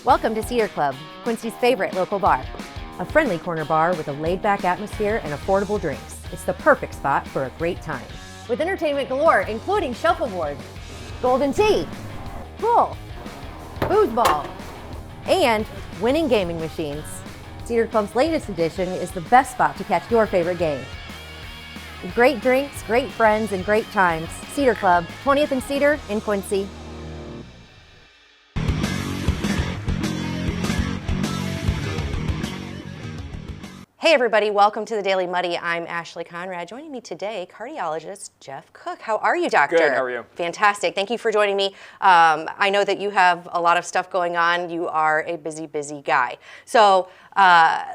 Welcome to Cedar Club, Quincy's favorite local bar. A friendly corner bar with a laid-back atmosphere and affordable drinks. It's the perfect spot for a great time. With entertainment galore, including shuffleboard, golden tea, pool, foosball, and winning gaming machines. Cedar Club's latest edition is the best spot to catch your favorite game. Great drinks, great friends, and great times. Cedar Club, 20th and Cedar in Quincy. Hey everybody, welcome to the Daily Muddy. I'm Ashley Conrad. Joining me today, cardiologist Jeff Cook. How are you, doctor? Good, how are you? Fantastic. Thank you for joining me. I know that you have a lot of stuff going on. You are a busy guy. So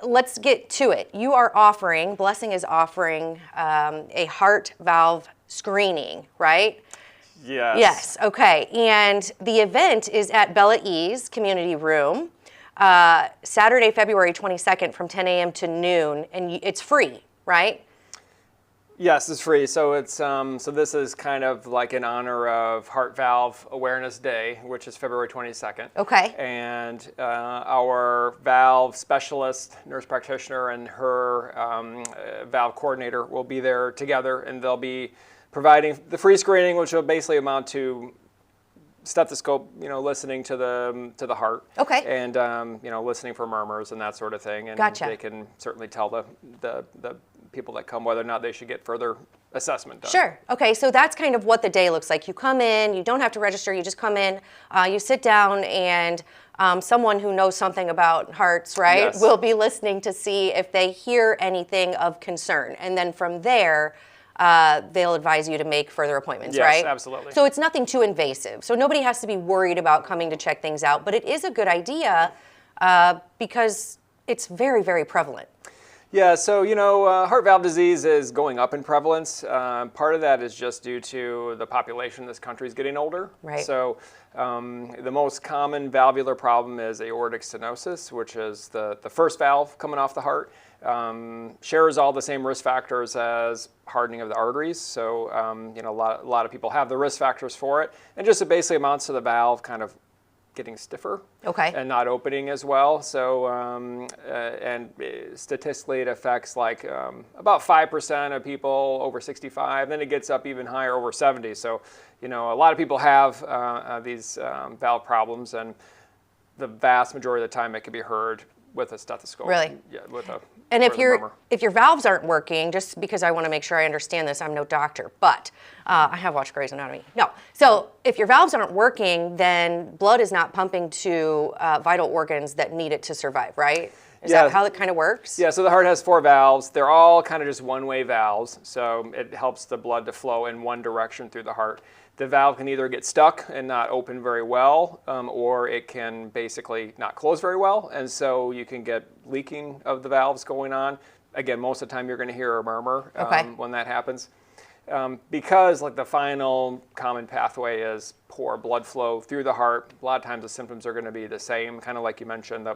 let's get to it. You are offering, Blessing is offering a heart valve screening, right? Yes. Yes, okay. And the event is at Bella Ease Community Room. Saturday, February 22nd from 10 a.m. to noon, and it's free, right? Yes, it's free. So it's so this is kind of like in honor of Heart Valve Awareness Day, which is February 22nd. Okay. And our valve specialist, nurse practitioner, and her valve coordinator will be there together, and they'll be providing the free screening, which will basically amount to stethoscope, listening to the heart. Okay. And listening for murmurs and that sort of thing. And Gotcha. They can certainly tell the people that come whether or not they should get further assessment done. Sure. Okay, so that's kind of what the day looks like. You come in, you don't have to register, you just come in, you sit down, and someone who knows something about hearts, right, Yes. will be listening to see if they hear anything of concern. And then from there, they'll advise you to make further appointments, Yes, right? absolutely. So it's nothing too invasive. So nobody has to be worried about coming to check things out, but it is a good idea because it's very, very prevalent. Yeah, so heart valve disease is going up in prevalence. Part of that is just due to the population in this country is getting older. Right. So the most common valvular problem is aortic stenosis, which is the first valve coming off the heart. Shares all the same risk factors as hardening of the arteries. So a lot of people have the risk factors for it, and just it basically amounts to the valve kind of getting stiffer. Okay. And not opening as well. So and statistically it affects like about 5% of people over 65. Then it gets up even higher over 70. So a lot of people have these valve problems, and the vast majority of the time it can be heard with a stethoscope. Really? Yeah, with a. And if murmur. your valves aren't working, just because I want to make sure I understand this, I'm no doctor, but I have watched Grey's Anatomy. No. So if your valves aren't working, then blood is not pumping to vital organs that need it to survive, right? Is that how it kind of works? Yeah, so the heart has 4 valves. They're all kind of just one-way valves, so it helps the blood to flow in one direction through the heart. The valve can either get stuck and not open very well, or it can basically not close very well, and so you can get leaking of the valves going on. Again, most of the time you're going to hear a murmur when that happens. Because like the final common pathway is poor blood flow through the heart, a lot of times the symptoms are going to be the same, kind of like you mentioned,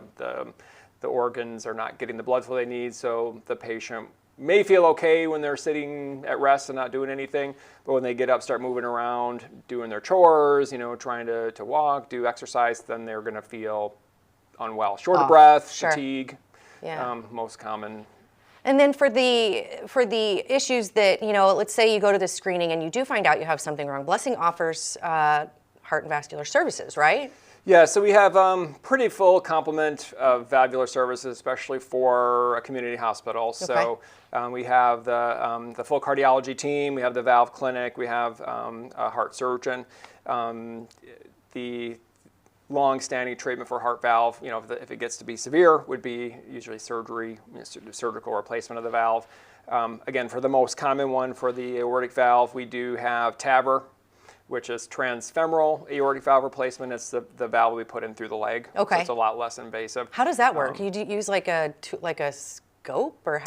the organs are not getting the blood flow they need, so the patient may feel okay when they're sitting at rest and not doing anything, but when they get up, start moving around, doing their chores, trying to walk, do exercise, then they're going to feel unwell. Short of breath, sure. fatigue, Yeah. Most common. And then for the issues that, let's say you go to the screening and you do find out you have something wrong, Blessing offers heart and vascular services, right? Yeah, so we have pretty full complement of valvular services, especially for a community hospital. Okay. So we have the full cardiology team, we have the valve clinic, we have a heart surgeon. The long-standing treatment for heart valve, if it gets to be severe, would be usually surgery, surgical replacement of the valve. Again, for the most common one for the aortic valve, we do have TAVR, which is transfemoral aortic valve replacement. It's the valve we put in through the leg. Okay. So it's a lot less invasive. How does that work? You use like a scope, or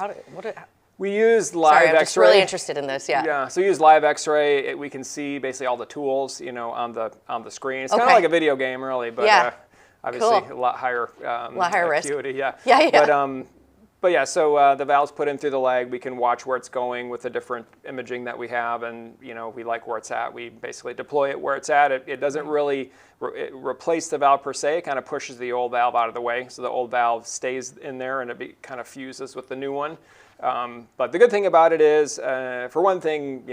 We use live Sorry, I'm X-ray. just really interested in this. Yeah. Yeah. So we use live X-ray. We can see basically all the tools, on the screen. It's kind of Okay. like a video game, really, but Yeah. obviously Cool. a lot higher risk. acuity. Yeah. Yeah. But But yeah, so the valve's put in through the leg. We can watch where it's going with the different imaging that we have, and we like where it's at. We basically deploy it where it's at. It doesn't really replace the valve per se. It kind of pushes the old valve out of the way, so the old valve stays in there and it kind of fuses with the new one. But the good thing about it is, for one thing,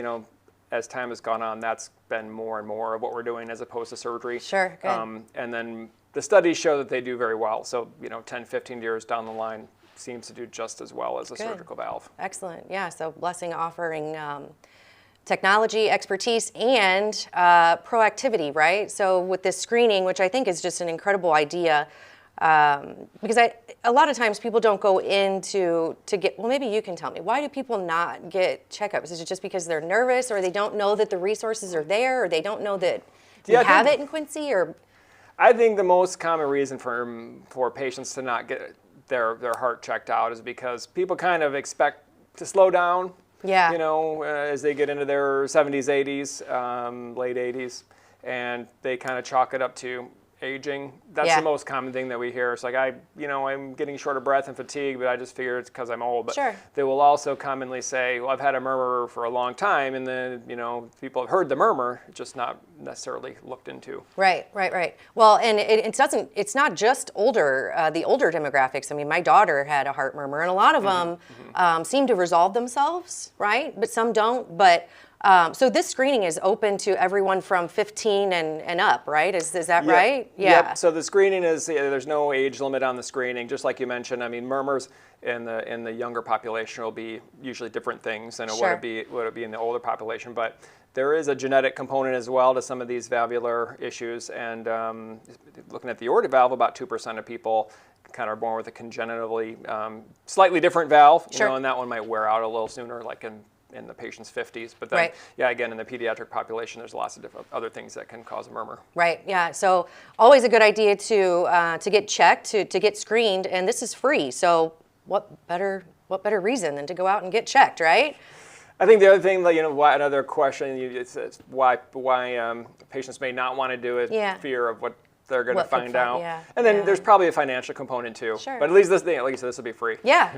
as time has gone on, that's been more and more of what we're doing as opposed to surgery. Sure, good. And then the studies show that they do very well. So 10, 15 years down the line, seems to do just as well as a surgical valve. Excellent. Yeah, so Blessing offering technology, expertise, and proactivity, right? So with this screening, which I think is just an incredible idea, because a lot of times people don't go in to get, well, maybe you can tell me, why do people not get checkups? Is it just because they're nervous, or they don't know that the resources are there, or they don't know that we have it in Quincy? Or I think the most common reason for patients to not get their heart checked out is because people kind of expect to slow down, as they get into their 70s, 80s, late 80s, and they kind of chalk it up to aging. That's the most common thing that we hear. It's like, I'm getting short of breath and fatigue, but I just figure it's because I'm old. But they will also commonly say, well, I've had a murmur for a long time, and then, people have heard the murmur, just not necessarily looked into. Right. Well, and it's not just older, the older demographics. I mean, my daughter had a heart murmur, and a lot of them seem to resolve themselves, right? But some don't. But so this screening is open to everyone from 15 and up, right? Is that right? Yeah. Yep. So the screening is, there's no age limit on the screening. Just like you mentioned, I mean, murmurs in the younger population will be usually different things than what it would be in the older population. But there is a genetic component as well to some of these valvular issues. And looking at the aortic valve, about 2% of people kind of are born with a congenitally slightly different valve. And that one might wear out a little sooner, like in the patient's 50s. But then, again, in the pediatric population, there's lots of different other things that can cause a murmur. Right, yeah. So always a good idea to get checked, to get screened, and this is free. So what better reason than to go out and get checked, right? I think the other thing, another question, it's why patients may not want to do it, fear of what they're going to find out. And then there's probably a financial component too. But at least like you said, this will be free. Yeah,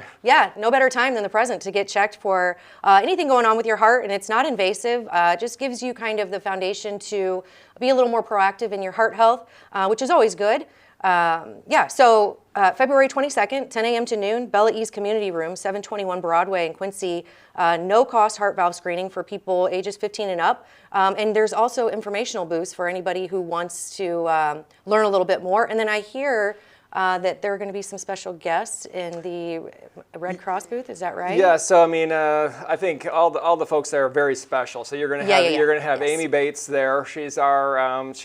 no better time than the present to get checked for anything going on with your heart, and it's not invasive. Just gives you kind of the foundation to be a little more proactive in your heart health, which is always good. So February 22nd, 10 a.m. to noon, Bella East Community Room, 721 Broadway in Quincy. No cost heart valve screening for people ages 15 and up. And there's also informational booths for anybody who wants to learn a little bit more. And then I hear that there are going to be some special guests in the Red Cross booth. Is that right? Yeah. So I mean, I think all the folks there are very special. So you're going to have Amy Bates there. She's our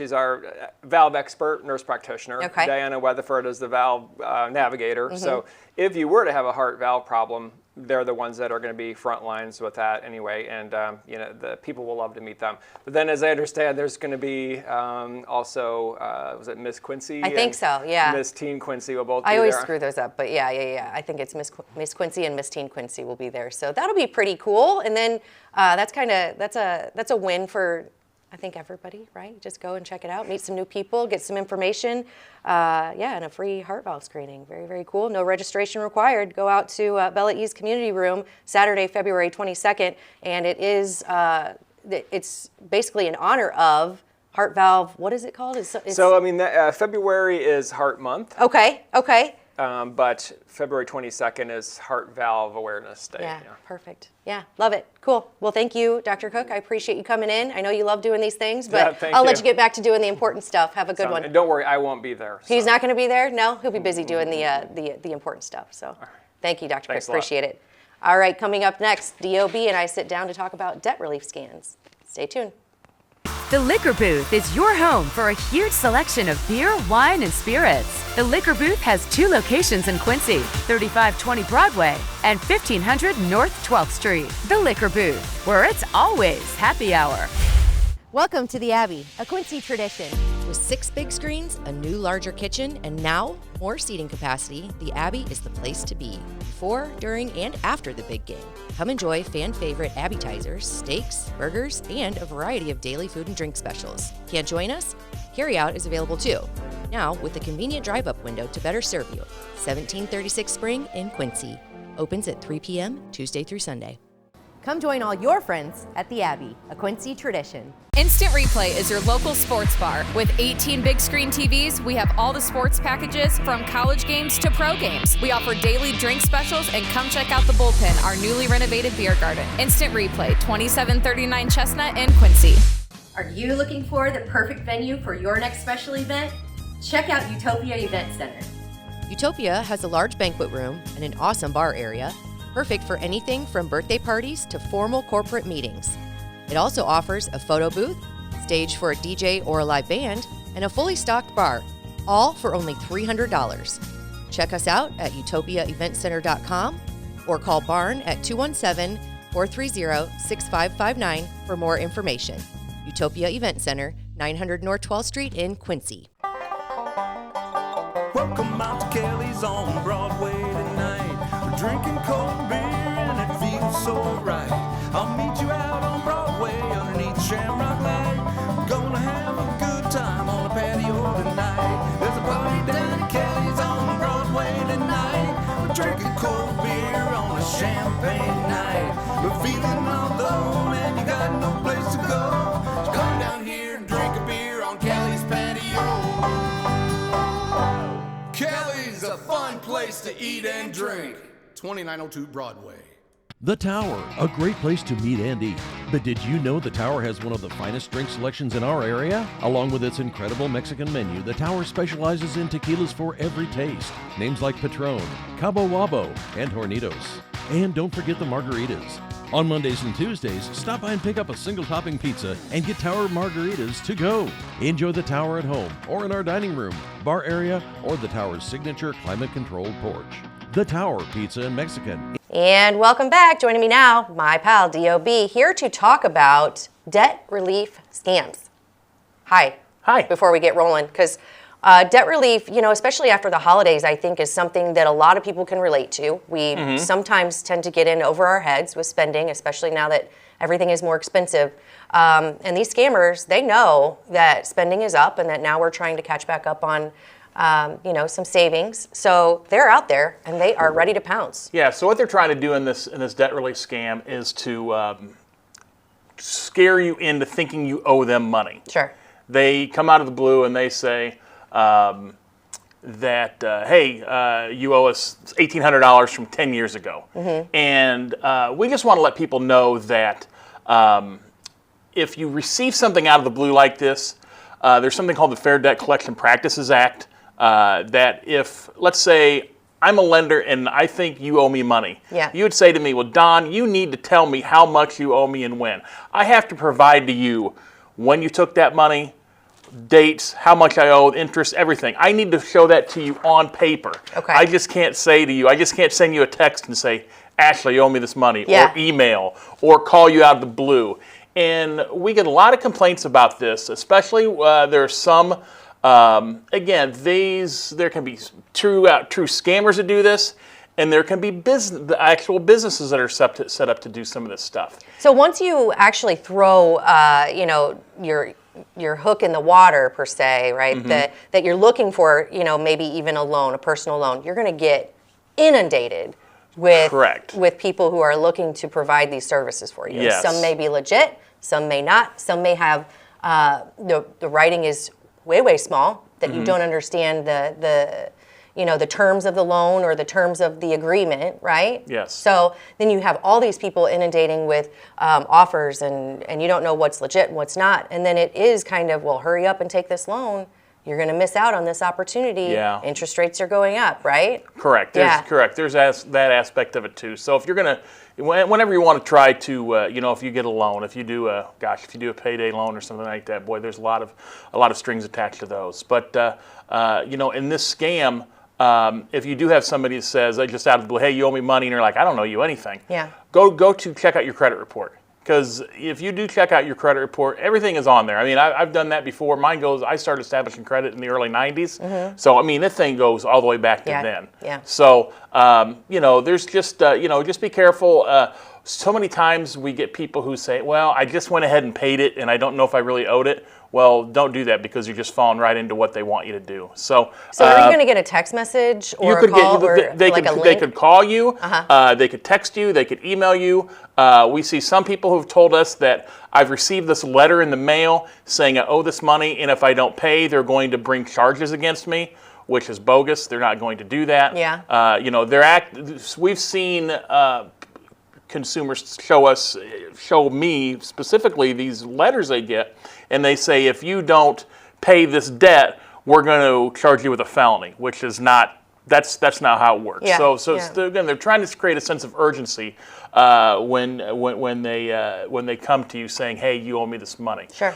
valve expert, nurse practitioner. Okay. Diana Weatherford is the valve navigator. So if you were to have a heart valve problem, they're the ones that are going to be front lines with that anyway, and the people will love to meet them. But then, as I understand, there's going to be also was it Miss Quincy? I think so. Yeah. Miss Teen Quincy will both be there. I always screw those up, but yeah. I think it's Miss Quincy and Miss Teen Quincy will be there, so that'll be pretty cool. And then that's a win for, I think, everybody, right? Just go and check it out, meet some new people, get some information. And a free heart valve screening. Very, very cool. No registration required. Go out to Bella East Community Room Saturday, February 22nd, and it's basically in honor of heart valve. What is it called? February is Heart Month. Okay. But February 22nd is Heart Valve Awareness Day. Yeah, perfect. Yeah, love it. Cool. Well, thank you, Dr. Cook. I appreciate you coming in. I know you love doing these things, but I'll let you get back to doing the important stuff. Have a good one. And don't worry, I won't be there. So. He's not going to be there? No, he'll be busy doing the important stuff. So thank you, Dr. Cook. Appreciate it. All right, coming up next, DOB and I sit down to talk about debt relief scans. Stay tuned. The Liquor Booth is your home for a huge selection of beer, wine, and spirits. The Liquor Booth has 2 locations in Quincy, 3520 Broadway and 1500 North 12th Street. The Liquor Booth, where it's always happy hour. Welcome to the Abbey, a Quincy tradition. With 6 big screens, a new larger kitchen, and now more seating capacity, the Abbey is the place to be. Before, during, and after the big game. Come enjoy fan-favorite appetizers, steaks, burgers, and a variety of daily food and drink specials. Can't join us? Carryout is available too. Now with a convenient drive-up window to better serve you. 1736 Spring in Quincy. Opens at 3 p.m. Tuesday through Sunday. Come join all your friends at the Abbey, a Quincy tradition. Instant Replay is your local sports bar. With 18 big screen TVs, we have all the sports packages from college games to pro games. We offer daily drink specials, and come check out the Bullpen, our newly renovated beer garden. Instant Replay, 2739 Chestnut in Quincy. Are you looking for the perfect venue for your next special event? Check out Utopia Event Center. Utopia has a large banquet room and an awesome bar area, perfect for anything from birthday parties to formal corporate meetings. It also offers a photo booth, stage for a DJ or a live band, and a fully stocked bar, all for only $300. Check us out at utopiaeventcenter.com or call Barn at 217-430-6559 for more information. Utopia Event Center, 900 North 12th Street in Quincy. Welcome out to Kelly's on Broadway tonight. We're drinking cold beer and it feels so right. I'll meet you out on Broadway underneath Shamrock Light. We're gonna have a good time on the patio tonight. There's a party down at Kelly's on Broadway tonight. We're drinking cold beer on a champagne night. We're feeling all alone and you got no place to go. So come down here and drink a beer on Kelly's patio. Kelly's a fun place to eat and drink. 2902 Broadway. The Tower, a great place to meet and eat. But did you know the Tower has one of the finest drink selections in our area? Along with its incredible Mexican menu, the Tower specializes in tequilas for every taste. Names like Patron, Cabo Wabo, and Hornitos. And don't forget the margaritas. On Mondays and Tuesdays, stop by and pick up a single topping pizza and get Tower margaritas to go. Enjoy the Tower at home or in our dining room, bar area, or the Tower's signature climate-controlled porch. The Tower Pizza and Mexican. And welcome back. Joining me now, my pal D.O.B. here to talk about debt relief scams. Hi. Hi. Before we get rolling, because debt relief, especially after the holidays, I think is something that a lot of people can relate to. We sometimes tend to get in over our heads with spending, especially now that everything is more expensive. And these scammers, they know that spending is up and that now we're trying to catch back up on some savings. So they're out there and they are ready to pounce. Yeah, so what they're trying to do in this debt relief scam is to scare you into thinking you owe them money. Sure. They come out of the blue and they say hey, you owe us $1,800 from 10 years ago. And we just want to let people know that if you receive something out of the blue like this, there's something called the Fair Debt Collection Practices Act. That if, let's say, I'm a lender and I think you owe me money. Yeah. You would say to me, well, Don, you need to tell me how much you owe me and when. I have to provide to you when you took that money, dates, how much I owe, interest, everything. I need to show that to you on paper. Okay. I just can't say to you, I just can't send you a text and say, Ashley, you owe me this money, Yeah. or email, or call you out of the blue. And we get a lot of complaints about this, especially there are some, again, there can be true scammers that do this, and there can be the actual businesses that are set up to do some of this stuff. So once you actually throw, your hook in the water per se, right? That you're looking for, maybe even a loan, a personal loan, you're going to get inundated with Correct. with people who are looking to provide these services for you. Yes. Some may be legit, some may not. Some may have the writing is way small that you don't understand the terms of the loan or the terms of the agreement, right? Yes. So then you have all these people inundating with offers and you don't know what's legit and what's not. And then it is kind of, well, hurry up and take this loan. You're going to miss out on this opportunity. Yeah. Interest rates are going up, right? Correct. Correct. There's that aspect of it too. So if you're going to, whenever you want to try to, if you get a loan, if you do a payday loan or something like that, boy, there's a lot of strings attached to those. But in this scam, if you do have somebody that says, just out of the blue, hey, you owe me money, and you're like, I don't owe you anything. Yeah. Go to check out your credit report. Because if you do check out your credit report, everything is on there. I mean, I've done that before. I started establishing credit in the early 90s. So, I mean, this thing goes all the way back to then. Yeah. So, there's just, just be careful. So many times we get people who say, well, I just went ahead and paid it, and I don't know if I really owed it. Well, don't do that because you're just falling right into what they want you to do. So are you going to get a text message or a call or they like could, a link? They could call you. They could text you. They could email you. We see some people who've told us that I've received this letter in the mail saying I owe this money, and if I don't pay, they're going to bring charges against me, which is bogus. They're not going to do that. Yeah. We've seen consumers show me specifically these letters they get, and they say if you don't pay this debt, we're going to charge you with a felony, which is not. That's not how it works. Yeah. So again, they're trying to create a sense of urgency when they come to you saying, "Hey, you owe me this money." Sure.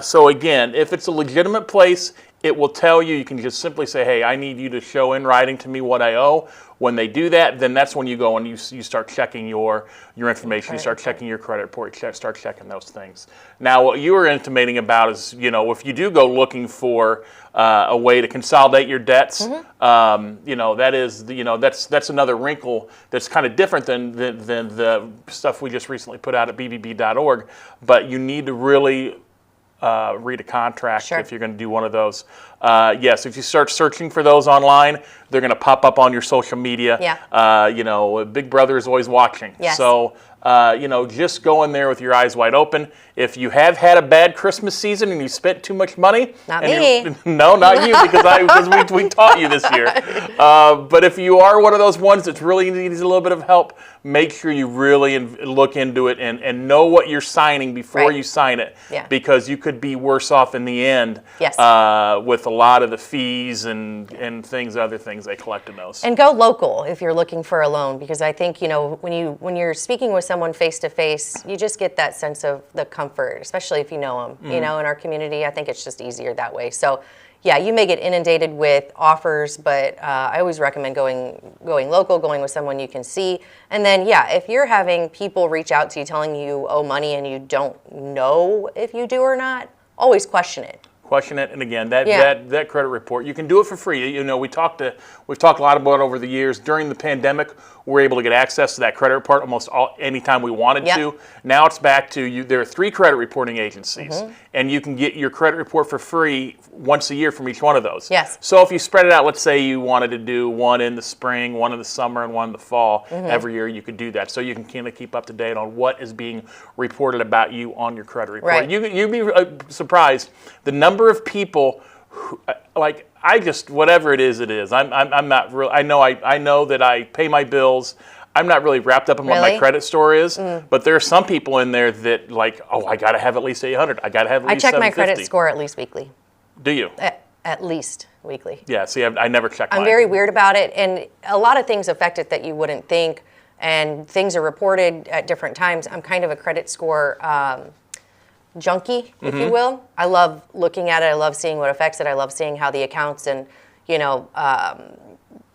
So again, if it's a legitimate place, it will tell you. You can just simply say, "Hey, I need you to show in writing to me what I owe." When they do that, then that's when you go and you start checking your information. You start checking your credit report. You start checking those things. Now, what you were intimating about is, if you do go looking for a way to consolidate your debts, that's another wrinkle that's kind of different than the stuff we just recently put out at bbb.org. But you need to really read a contract if you're going to do one of those. Yes, if you start searching for those online, they're going to pop up on your social media. Yeah. Big Brother is always watching. Yes. So, just go in there with your eyes wide open. If you have had a bad Christmas season and you spent too much money, not me. No, not you, because we taught you this year. But if you are one of those ones that really needs a little bit of help, make sure you really look into it and know what you're signing before you sign it, because you could be worse off in the end with a lot of the fees and other things they collect in those. And go local if you're looking for a loan, because I think when you're speaking with someone face to face, you just get that sense of the comfort, especially if you know them. In our community, I think it's just easier that way. So, yeah, you may get inundated with offers, but I always recommend going local, going with someone you can see. And then, if you're having people reach out to you telling you owe money and you don't know if you do or not, always question it. Question it, and again, that credit report, you can do it for free. We've talked a lot about it over the years. During the pandemic, we were able to get access to that credit report almost anytime we wanted to. Now it's back to you. There are 3 credit reporting agencies, and you can get your credit report for free once a year from each one of those. Yes. So if you spread it out, let's say you wanted to do one in the spring, one in the summer, and one in the fall, every year you could do that. So you can kind of keep up to date on what is being reported about you on your credit report. Right. You'd be surprised the number of people who, whatever it is. I'm not real. I know that I pay my bills. I'm not really wrapped up in what my credit score is, but there are some people in there that I got to have at least 800. I got to have at least 750. I check my credit score at least weekly. Do you? At least weekly. Yeah. See, I never check mine. I'm very weird about it, and a lot of things affect it that you wouldn't think, and things are reported at different times. I'm kind of a credit score junkie, if you will. I love looking at it. I love seeing what affects it. I love seeing how the accounts and,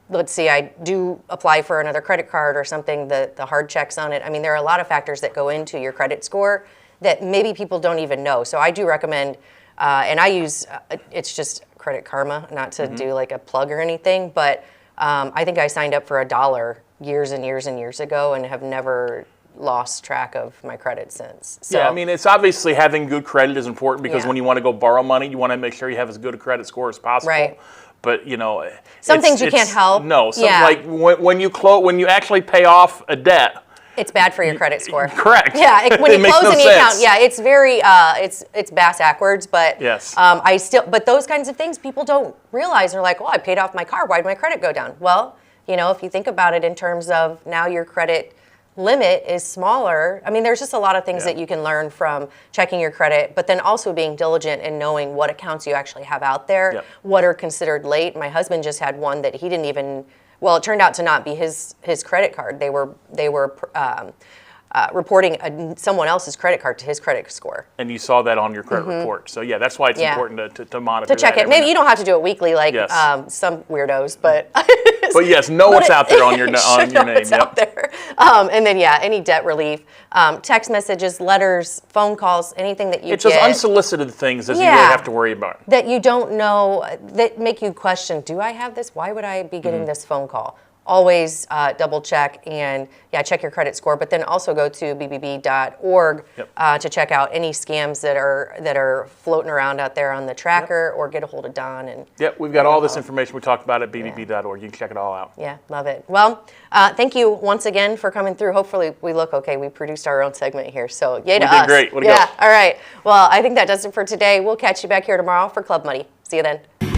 let's see, I do apply for another credit card or something, the hard checks on it. I mean, there are a lot of factors that go into your credit score that maybe people don't even know. So I do recommend, and I use, it's just Credit Karma, not to do like a plug or anything, but I think I signed up for $1 years and years and years ago and have never lost track of my credit since. So, yeah, I mean, it's obviously having good credit is important because when you want to go borrow money, you want to make sure you have as good a credit score as possible. Right. But some things you can't help. No, like when you actually pay off a debt, it's bad for your credit score. Correct. Yeah, when you close in the account, it's very it's bass backwards, but yes. But those kinds of things people don't realize. They're like, well, I paid off my car. Why did my credit go down? Well, if you think about it in terms of now your credit limit is smaller. I mean, there's just a lot of things that you can learn from checking your credit, but then also being diligent and knowing what accounts you actually have out there, what are considered late. My husband just had one that he didn't even, well, it turned out to not be his credit card. They were reporting someone else's credit card to his credit score. And you saw that on your credit report. So that's why it's important to monitor to check that it. Maybe you don't have to do it weekly like some weirdos, but but yes, know what's out there on your name. What's out there. And then any debt relief, text messages, letters, phone calls, anything that you it's get. It's those unsolicited things that you really have to worry about. That you don't know, that make you question, do I have this? Why would I be getting this phone call? always double check and check your credit score, but then also go to bbb.org to check out any scams that are floating around out there on the tracker, or get a hold of Don. And we've got all this information we talked about at bbb.org. You can check it all out. Yeah, love it. Well, thank you once again for coming through. Hopefully we look okay. We produced our own segment here, so yay to us. We did great. Way to go. All right. Well, I think that does it for today. We'll catch you back here tomorrow for Club Muddy. See you then.